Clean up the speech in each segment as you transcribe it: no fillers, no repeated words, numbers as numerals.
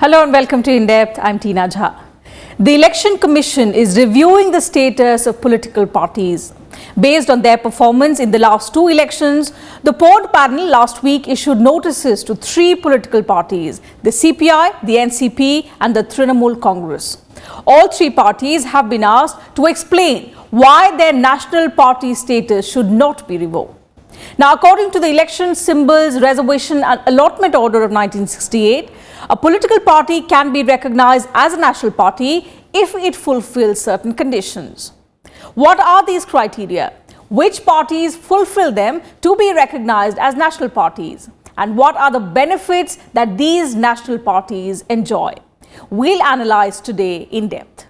Hello and welcome to In Depth. I'm Tina Jha. The Election Commission is reviewing the status of political parties. Based on their performance in the last two elections, the board panel last week issued notices to three political parties, the CPI, the NCP and the Trinamool Congress. All three parties have been asked to explain why their national party status should not be revoked. Now, according to the Election Symbols Reservation and Allotment Order of 1968, a political party can be recognized as a national party if it fulfills certain conditions. What are these criteria? Which parties fulfill them to be recognized as national parties? And what are the benefits that these national parties enjoy? We'll analyze today in depth.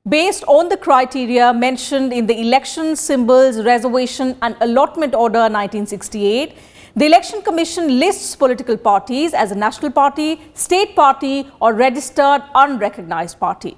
Based on the criteria mentioned in the Election Symbols Reservation and Allotment Order 1968, the Election Commission lists political parties as a national party, state party or registered unrecognized party.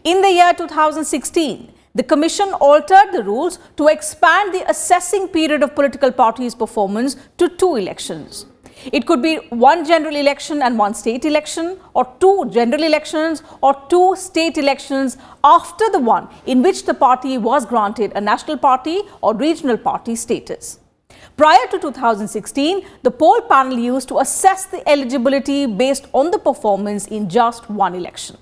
In the year 2016, the Commission altered the rules to expand the assessing period of political parties' performance to two elections. It could be one general election and one state election, or two general elections or two state elections after the one in which the party was granted a national party or regional party status. Prior to 2016, the poll panel used to assess the eligibility based on the performance in just one election.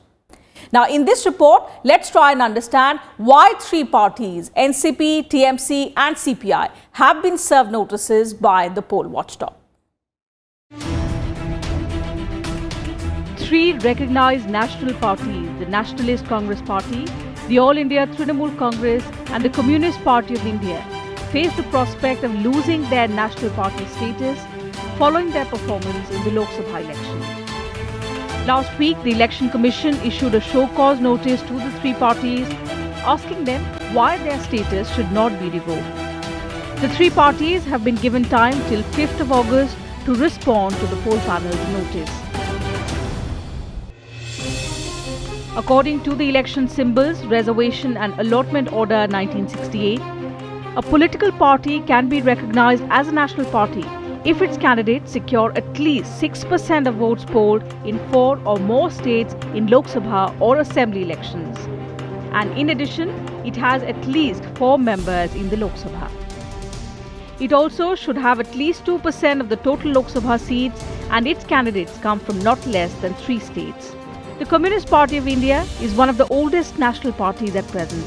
Now, in this report, let's try and understand why three parties, NCP, TMC and CPI, have been served notices by the poll watchdog. Three recognized national parties, the Nationalist Congress Party, the All India Trinamool Congress and the Communist Party of India, face the prospect of losing their national party status following their performance in the Lok Sabha election. Last week, the Election Commission issued a show-cause notice to the three parties, asking them why their status should not be revoked. The three parties have been given time till 5th of August to respond to the poll panel's notice. According to the Election Symbols Reservation and Allotment Order 1968, a political party can be recognized as a national party if its candidates secure at least 6% of votes polled in 4 or more states in Lok Sabha or Assembly elections. And in addition, it has at least 4 members in the Lok Sabha. It also should have at least 2% of the total Lok Sabha seats, and its candidates come from not less than 3 states. The Communist Party of India is one of the oldest national parties at present.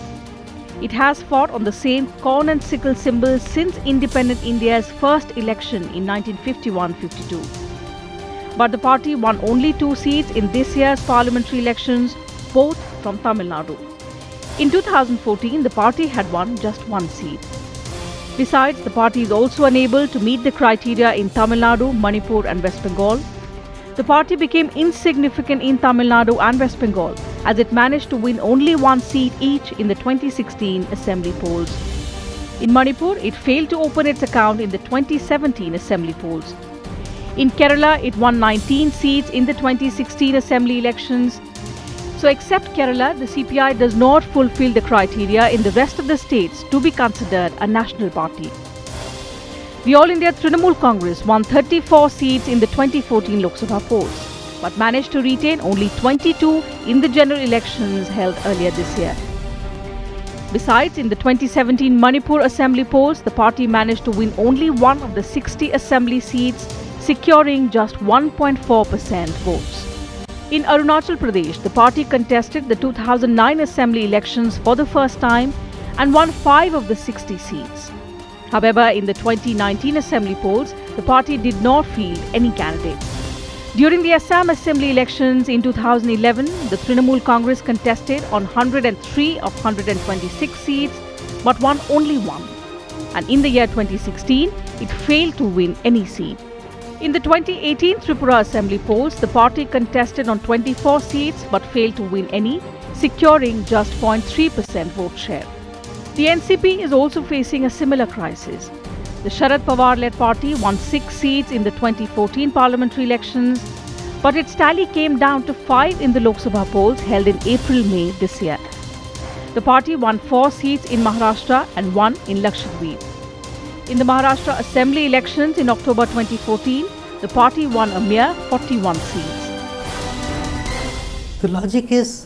It has fought on the same corn and sickle symbols since independent India's first election in 1951-52. But the party won only 2 seats in this year's parliamentary elections, both from Tamil Nadu. In 2014, the party had won just 1 seat. Besides, the party is also unable to meet the criteria in Tamil Nadu, Manipur and West Bengal. The party became insignificant in Tamil Nadu and West Bengal as it managed to win only 1 seat each in the 2016 assembly polls. In Manipur, it failed to open its account in the 2017 assembly polls. In Kerala, it won 19 seats in the 2016 assembly elections. So except Kerala, the CPI does not fulfill the criteria in the rest of the states to be considered a national party. The All India Trinamool Congress won 34 seats in the 2014 Lok Sabha polls, but managed to retain only 22 in the general elections held earlier this year. Besides, in the 2017 Manipur Assembly polls, the party managed to win only 1 of the 60 assembly seats, securing just 1.4% votes. In Arunachal Pradesh, the party contested the 2009 assembly elections for the first time and won 5 of the 60 seats. However, in the 2019 assembly polls, the party did not field any candidates. During the Assam assembly elections in 2011, the Trinamool Congress contested on 103 of 126 seats, but won only 1. And in the year 2016, it failed to win any seat. In the 2018 Tripura assembly polls, the party contested on 24 seats but failed to win any, securing just 0.3% vote share. The NCP is also facing a similar crisis. The Sharad Pawar-led party won 6 seats in the 2014 parliamentary elections, but its tally came down to 5 in the Lok Sabha polls held in April-May this year. The party won 4 seats in Maharashtra and 1 in Lakshadweep. In the Maharashtra Assembly elections in October 2014, the party won a mere 41 seats. The logic is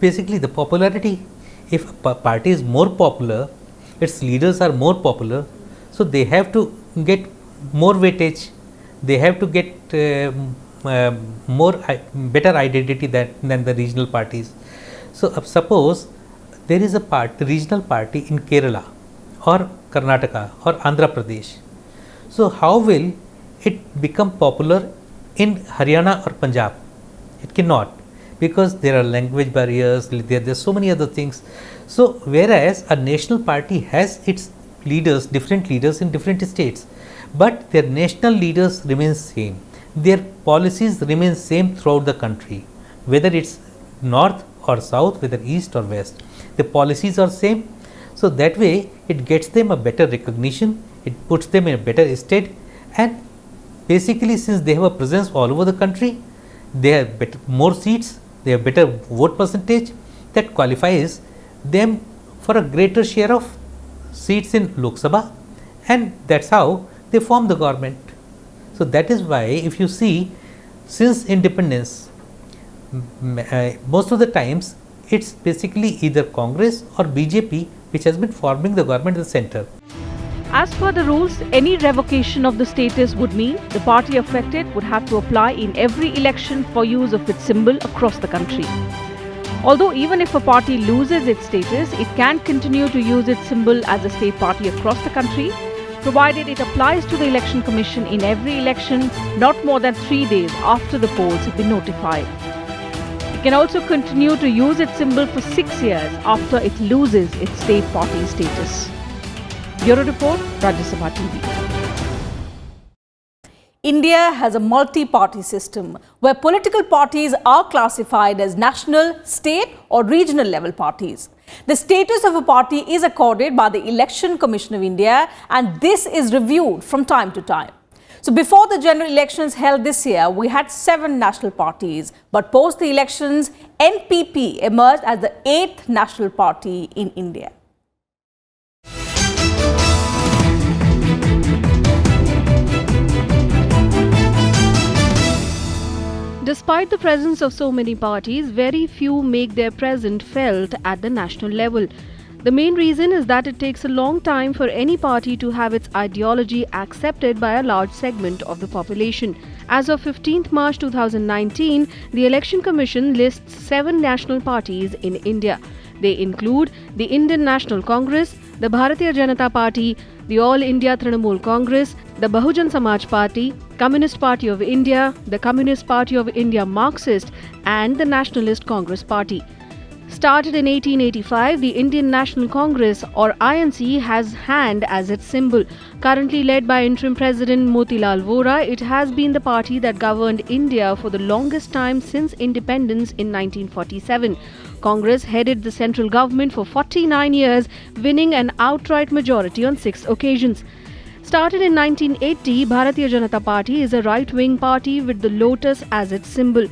basically the popularity. If a party is more popular, its leaders are more popular, so they have to get more weightage, they have to get better identity than the regional parties. So suppose there is a regional party in Kerala or Karnataka or Andhra Pradesh. So how will it become popular in Haryana or Punjab? It cannot, because there are language barriers, there are so many other things. So whereas a national party has its leaders, different leaders in different states, but their national leaders remain same, their policies remain same throughout the country, whether it's north or south, whether east or west, the policies are same. So that way it gets them a better recognition, it puts them in a better stead, and basically since they have a presence all over the country, they have more seats, they have better vote percentage, that qualifies them for a greater share of seats in Lok Sabha, and that's how they form the government. So that is why if you see, since independence, most of the times it's basically either Congress or BJP which has been forming the government in the center. As per the rules, any revocation of the status would mean the party affected would have to apply in every election for use of its symbol across the country. Although even if a party loses its status, it can continue to use its symbol as a state party across the country, provided it applies to the Election Commission in every election not more than 3 days after the polls have been notified. It can also continue to use its symbol for 6 years after it loses its state party status. Bureau Report, Rajya Sabha TV. India has a multi-party system where political parties are classified as national, state or regional level parties. The status of a party is accorded by the Election Commission of India, and this is reviewed from time to time. So before the general elections held this year, we had 7 national parties, but post the elections, NPP emerged as the 8th national party in India. Despite the presence of so many parties, very few make their presence felt at the national level. The main reason is that it takes a long time for any party to have its ideology accepted by a large segment of the population. As of 15th March 2019, the Election Commission lists 7 national parties in India. They include the Indian National Congress, the Bharatiya Janata Party, the All India Trinamool Congress, the Bahujan Samaj Party, Communist Party of India, the Communist Party of India Marxist, and the Nationalist Congress Party. Started in 1885, the Indian National Congress or INC has hand as its symbol. Currently led by interim President Motilal Vora, it has been the party that governed India for the longest time since independence in 1947. Congress headed the central government for 49 years, winning an outright majority on 6 occasions. Started in 1980, Bharatiya Janata Party is a right-wing party with the lotus as its symbol.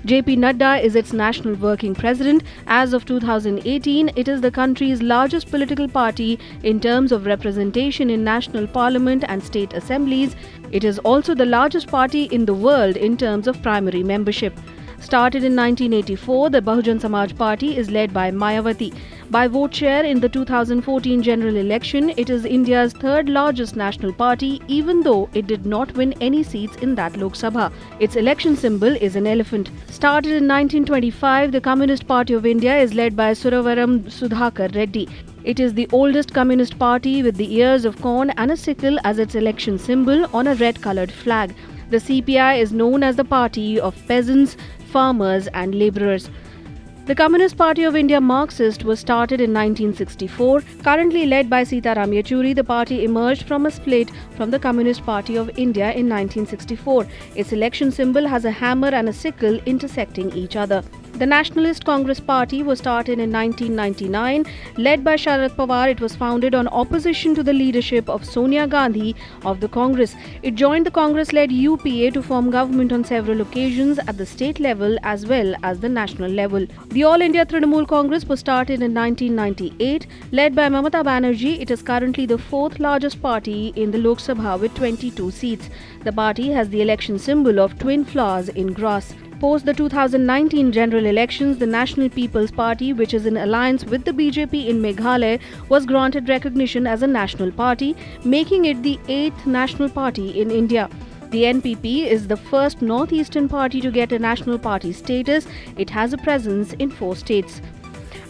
JP Nadda is its national working president. As of 2018, it is the country's largest political party in terms of representation in national parliament and state assemblies. It is also the largest party in the world in terms of primary membership. Started in 1984, the Bahujan Samaj Party is led by Mayawati. By vote share in the 2014 general election, it is India's 3rd largest national party, even though it did not win any seats in that Lok Sabha. Its election symbol is an elephant. Started in 1925, the Communist Party of India is led by Suravaram Sudhakar Reddy. It is the oldest communist party with the ears of corn and a sickle as its election symbol on a red-coloured flag. The CPI is known as the party of peasants, farmers and labourers. The Communist Party of India Marxist was started in 1964. Currently led by Sitaram Yechuri, the party emerged from a split from the Communist Party of India in 1964. Its election symbol has a hammer and a sickle intersecting each other. The Nationalist Congress Party was started in 1999. Led by Sharad Pawar, it was founded on opposition to the leadership of Sonia Gandhi of the Congress. It joined the Congress-led UPA to form government on several occasions at the state level as well as the national level. The All India Trinamool Congress was started in 1998. Led by Mamata Banerjee, it is currently the fourth largest party in the Lok Sabha with 22 seats. The party has the election symbol of twin flowers in grass. Post the 2019 general elections, the National People's Party, which is in alliance with the BJP in Meghalaya, was granted recognition as a national party, making it the 8th national party in India. The NPP is the first northeastern party to get a national party status. It has a presence in 4 states.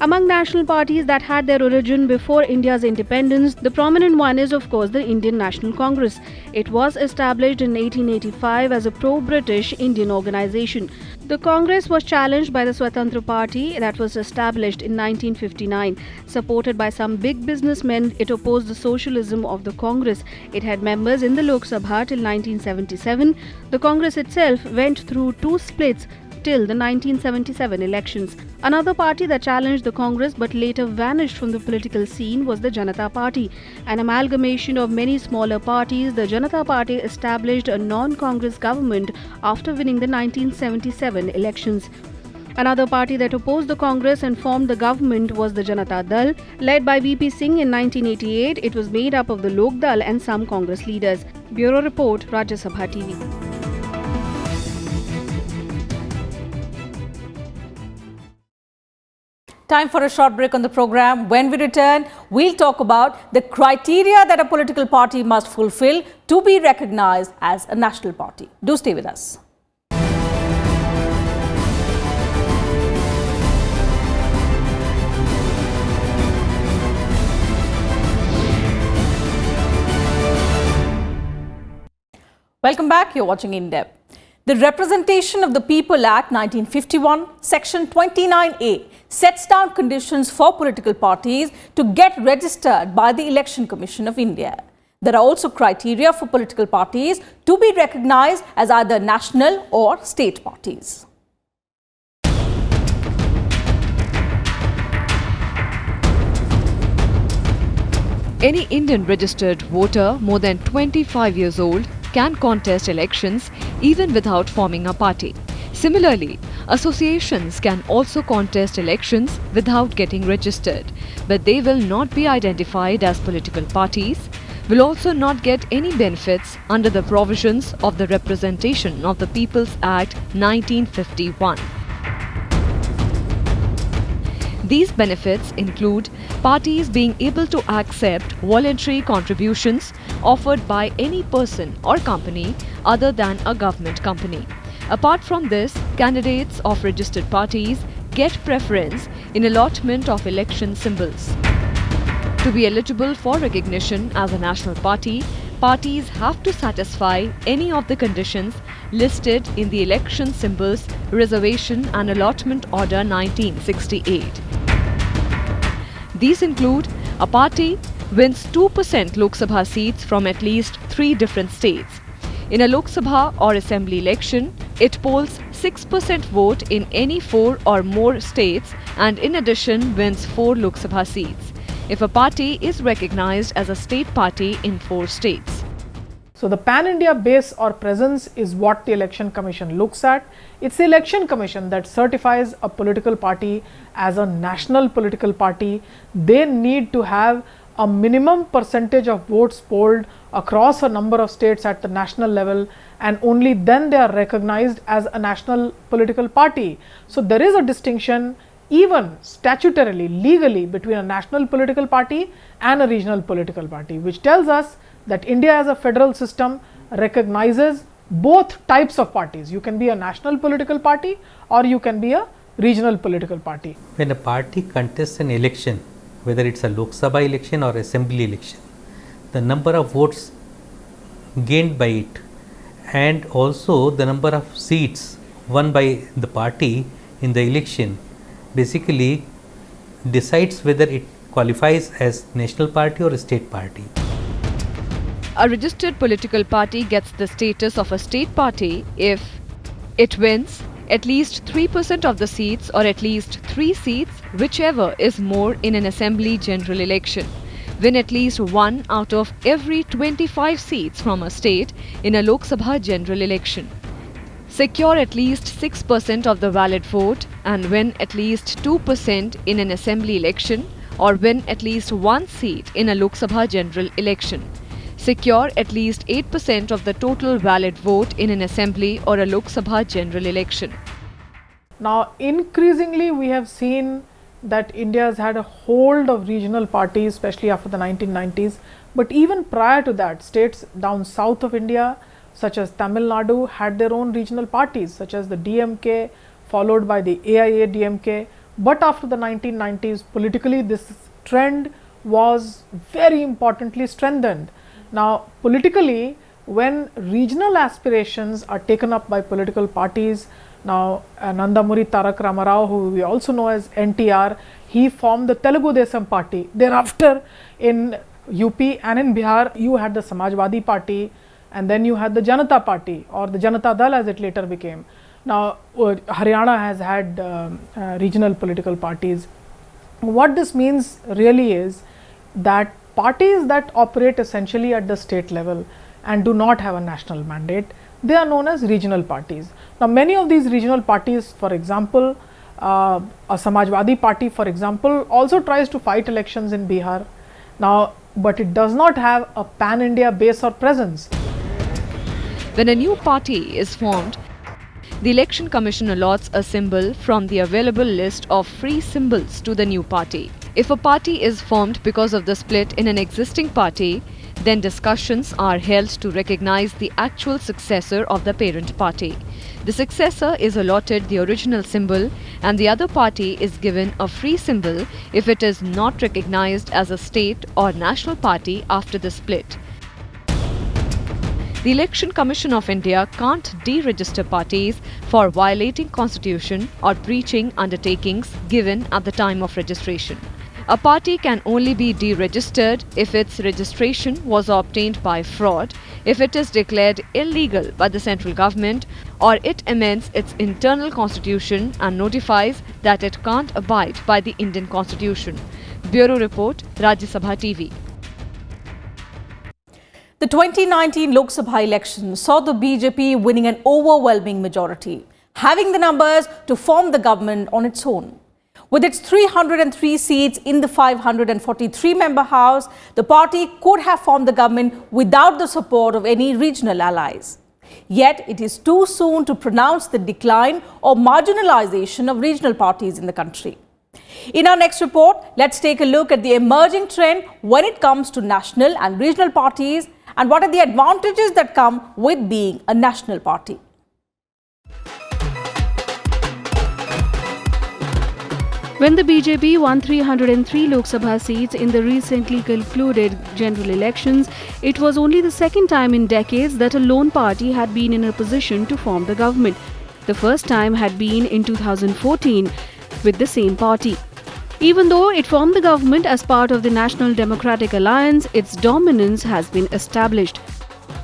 Among national parties that had their origin before India's independence, the prominent one is of course the Indian National Congress. It was established in 1885 as a pro-British Indian organisation. The Congress was challenged by the Swatantra Party that was established in 1959. Supported by some big businessmen, it opposed the socialism of the Congress. It had members in the Lok Sabha till 1977. The Congress itself went through 2 splits till the 1977 elections. Another party that challenged the Congress but later vanished from the political scene was the Janata Party. An amalgamation of many smaller parties, the Janata Party established a non-Congress government after winning the 1977 elections. Another party that opposed the Congress and formed the government was the Janata Dal. Led by VP Singh in 1988, it was made up of the Lok Dal and some Congress leaders. Bureau Report, Rajya Sabha TV. Time for a short break on the program. When we return, we'll talk about the criteria that a political party must fulfill to be recognized as a national party. Do stay with us. Welcome back. You're watching In Depth. The Representation of the People Act 1951, Section 29A, sets down conditions for political parties to get registered by the Election Commission of India. There are also criteria for political parties to be recognized as either national or state parties. Any Indian registered voter more than 25 years old can contest elections even without forming a party. Similarly, associations can also contest elections without getting registered, but they will not be identified as political parties, will also not get any benefits under the provisions of the Representation of the People's Act 1951. These benefits include parties being able to accept voluntary contributions offered by any person or company other than a government company. Apart from this, candidates of registered parties get preference in allotment of election symbols. To be eligible for recognition as a national party, parties have to satisfy any of the conditions listed in the Election Symbols Reservation and Allotment Order 1968. These include a party wins 2% Lok Sabha seats from at least 3 different states. In a Lok Sabha or Assembly election, it polls 6% vote in any 4 or more states and in addition wins 4 Lok Sabha seats, if a party is recognized as a state party in 4 states. So the pan-India base or presence is what the Election Commission looks at. It's the Election Commission that certifies a political party as a national political party. They need to have a minimum percentage of votes polled across a number of states at the national level, and only then they are recognized as a national political party. So there is a distinction even statutorily, legally, between a national political party and a regional political party, which tells us that India as a federal system recognizes both types of parties. You can be a national political party or you can be a regional political party. When a party contests an election, whether it's a Lok Sabha election or assembly election, the number of votes gained by it and also the number of seats won by the party in the election basically decides whether it qualifies as national party or a state party. A registered political party gets the status of a state party if it wins at least 3% of the seats or at least 3 seats, whichever is more in an assembly general election, win at least 1 out of every 25 seats from a state in a Lok Sabha general election, secure at least 6% of the valid vote and win at least 2% in an assembly election, or win at least 1 seat in a Lok Sabha general election, secure at least 8% of the total valid vote in an assembly or a Lok Sabha general election. Now, increasingly we have seen that India has had a hold of regional parties, especially after the 1990s. But even prior to that, states down south of India, such as Tamil Nadu, had their own regional parties, such as the DMK, followed by the AIADMK. But after the 1990s, politically this trend was very importantly strengthened. Now, politically, when regional aspirations are taken up by political parties, now Nandamuri Tarak Ramarao, who we also know as NTR, he formed the Telugu Desam party. Thereafter, in UP and in Bihar, you had the Samajwadi party, and then you had the Janata party, or the Janata Dal as it later became. Now, Haryana has had regional political parties. What this means really is that parties that operate essentially at the state level and do not have a national mandate, they are known as regional parties. Now, many of these regional parties, for example, a Samajwadi party, for example, also tries to fight elections in Bihar. Now, but it does not have a pan-India base or presence. When a new party is formed, the Election Commission allots a symbol from the available list of free symbols to the new party. If a party is formed because of the split in an existing party, then discussions are held to recognize the actual successor of the parent party. The successor is allotted the original symbol and the other party is given a free symbol if it is not recognized as a state or national party after the split. The Election Commission of India can't deregister parties for violating constitution or breaching undertakings given at the time of registration. A party can only be deregistered if its registration was obtained by fraud, if it is declared illegal by the central government, or it amends its internal constitution and notifies that it can't abide by the Indian constitution. Bureau Report, Rajya Sabha TV. The 2019 Lok Sabha election saw the BJP winning an overwhelming majority, having the numbers to form the government on its own. With its 303 seats in the 543-member House, the party could have formed the government without the support of any regional allies. Yet, it is too soon to pronounce the decline or marginalization of regional parties in the country. In our next report, let's take a look at the emerging trend when it comes to national and regional parties and what are the advantages that come with being a national party. When the BJP won 303 Lok Sabha seats in the recently concluded general elections, it was only the second time in decades that a lone party had been in a position to form the government. The first time had been in 2014 with the same party. Even though it formed the government as part of the National Democratic Alliance, its dominance has been established.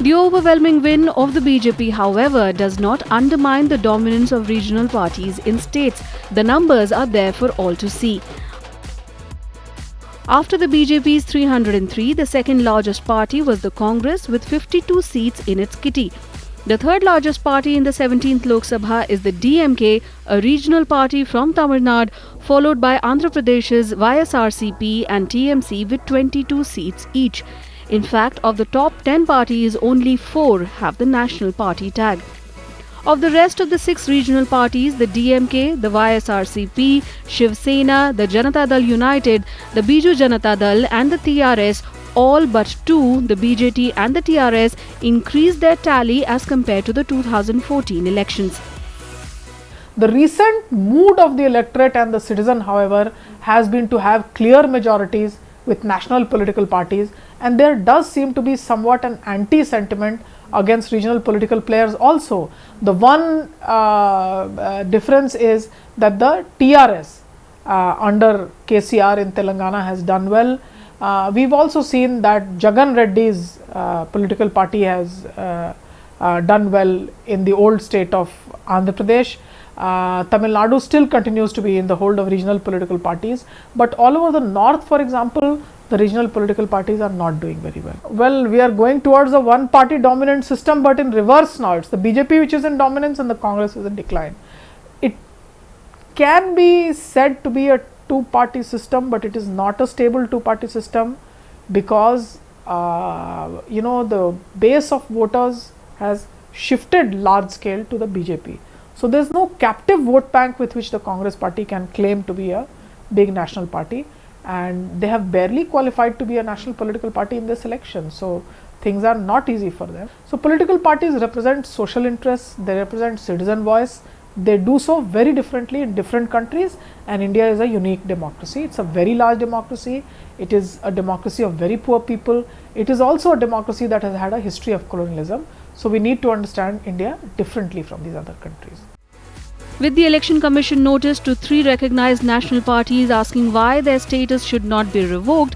The overwhelming win of the BJP, however, does not undermine the dominance of regional parties in states. The numbers are there for all to see. After the BJP's 303, the second largest party was the Congress with 52 seats in its kitty. The third largest party in the 17th Lok Sabha is the DMK, a regional party from Tamil Nadu, followed by Andhra Pradesh's YSRCP and TMC with 22 seats each. In fact, of the top 10 parties, only 4 have the national party tag. Of the rest of the 6 regional parties, the DMK, the YSRCP, Shiv Sena, the Janata Dal United, the Biju Janata Dal and the TRS, all but 2, the BJP and the TRS, increased their tally as compared to the 2014 elections. The recent mood of the electorate and the citizen, however, has been to have clear majorities with national political parties, and there does seem to be somewhat an anti-sentiment against regional political players also. The one difference is that the TRS under KCR in Telangana has done well. We've also seen that Jagan Reddy's political party has done well in the old state of Andhra Pradesh. Tamil Nadu still continues to be in the hold of regional political parties, but all over the north, for example, the regional political parties are not doing very well. Well, we are going towards a one party dominant system, but in reverse now. It's the BJP which is in dominance and the Congress is in decline. It can be said to be a two party system, but it is not a stable two party system, because the base of voters has shifted large scale to the BJP. So there is no captive vote bank with which the Congress party can claim to be a big national party, and they have barely qualified to be a national political party in this election. So things are not easy for them. So political parties represent social interests, they represent citizen voice. They do so very differently in different countries, and India is a unique democracy. It's a very large democracy. It is a democracy of very poor people. It is also a democracy that has had a history of colonialism. So we need to understand India differently from these other countries. With the Election Commission notice to 3 recognized national parties asking why their status should not be revoked,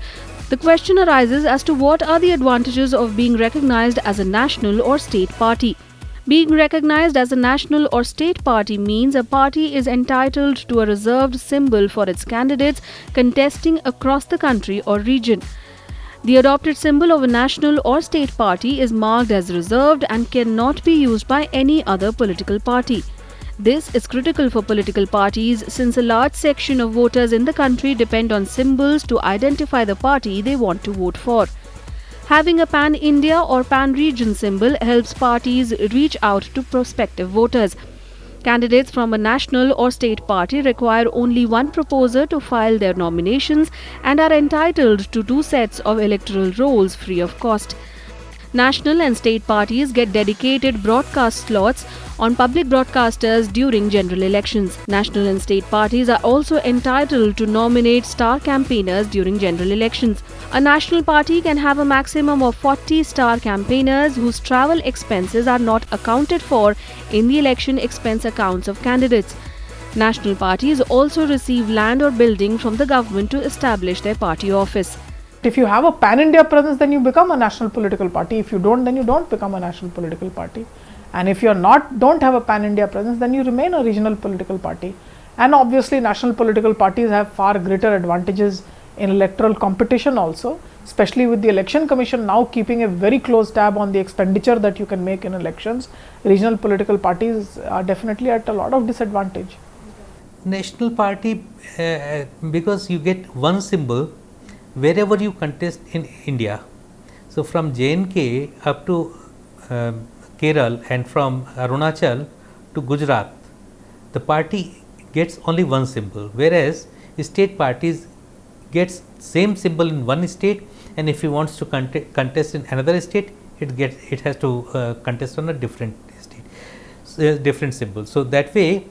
the question arises as to what are the advantages of being recognized as a national or state party. Being recognized as a national or state party means a party is entitled to a reserved symbol for its candidates contesting across the country or region. The adopted symbol of a national or state party is marked as reserved and cannot be used by any other political party. This is critical for political parties since a large section of voters in the country depend on symbols to identify the party they want to vote for. Having a pan-India or pan-region symbol helps parties reach out to prospective voters. Candidates from a national or state party require only one proposer to file their nominations and are entitled to 2 sets of electoral rolls free of cost. National and state parties get dedicated broadcast slots on public broadcasters during general elections. National and state parties are also entitled to nominate star campaigners during general elections. A national party can have a maximum of 40 star campaigners whose travel expenses are not accounted for in the election expense accounts of candidates. National parties also receive land or building from the government to establish their party office. If you have a pan-India presence, then you become a national political party. If you don't, then you don't become a national political party. And if you don't have a pan-India presence, then you remain a regional political party. And obviously, national political parties have far greater advantages in electoral competition also, especially with the Election Commission now keeping a very close tab on the expenditure that you can make in elections. Regional political parties are definitely at a lot of disadvantage. National party, because you get one symbol wherever you contest in India. So from J&K up to Kerala and from Arunachal to Gujarat, the party gets only one symbol, whereas state parties gets same symbol in one state, and if he wants to contest in another state, it has to contest on a different state, different symbol. So that way,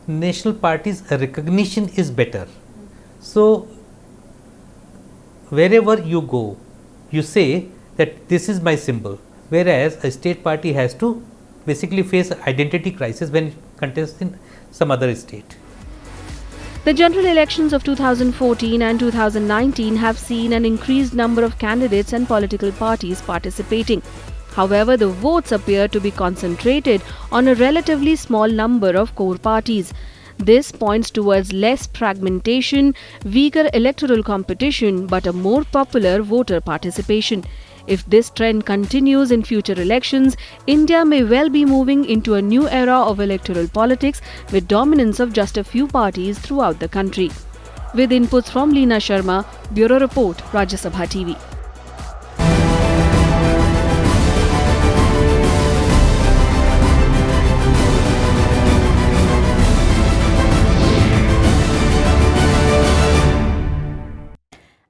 national parties recognition is better. So wherever you go, you say that this is my symbol, whereas a state party has to basically face identity crisis when it contests in some other state. The general elections of 2014 and 2019 have seen an increased number of candidates and political parties participating. However, the votes appear to be concentrated on a relatively small number of core parties. This points towards less fragmentation, weaker electoral competition, but a more popular voter participation. If this trend continues in future elections, India may well be moving into a new era of electoral politics with dominance of just a few parties throughout the country. With inputs from Leena Sharma, Bureau Report, Rajya Sabha TV.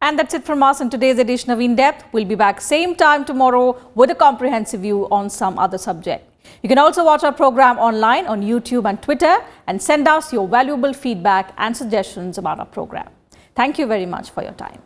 And that's it from us in today's edition of In Depth. We'll be back same time tomorrow with a comprehensive view on some other subject. You can also watch our program online on YouTube and Twitter and send us your valuable feedback and suggestions about our program. Thank you very much for your time.